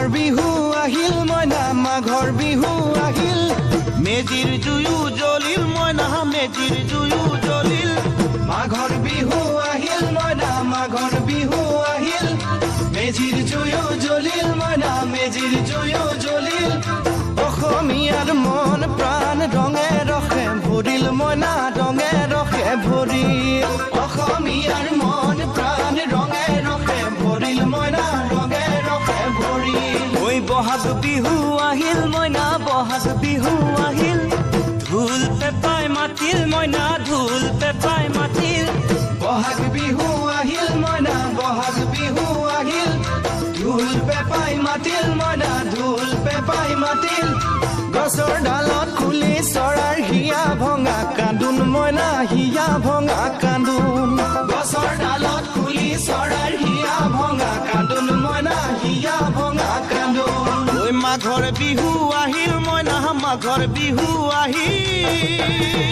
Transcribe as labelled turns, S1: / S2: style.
S1: মাঘৰ বিহু আহিল মইনা মাঘৰ বিহু আহিল
S2: মেজিৰ জুয়ো জ্বলিল মইনা মেজিৰ জুয়ো জ্বলিল
S1: মাঘৰ বিহু আহিল মইনা মাঘৰ বিহু আহিল মেজিৰ জুয়ো জ্বলিল মইনা মেজিৰ জুয়ো জ্বলিল অসমীয়াৰ মন প্ৰাণ ৰঙে ৰসে ভৰিল মইনা ৰঙে ৰসে ভৰিল অসমীয়াৰ মন প্ৰাণ ৰঙে ৰসে ভৰিল মইনা ৰঙে ৰসে ভৰিল
S2: ঐ বহাগ বিহু আহিল মইনা বহাগ বিহু আহিল ঢোল পেপাই মাতিল মইনা ঢোল পেপাই মাতিল
S1: বহাগ বিহু আহিল মইনা বহাগ বিহু আহিল ঢোল পেপাই মাতিল মইনা ঢোল পেপাই মাতিল গছৰ ডালত খুলি চৰাৰ হিয়া ভঙা কান্দোন মইনা হিয়া ভঙা কান্দোন গছৰ ডালত খুলি চৰাৰ হিয়া ভঙা কান্দোন মইনা হিয়া ভঙা কান্দোন
S2: ঐ মাঘৰ বিহু আহিল মইনা মাঘৰ বিহু আহিল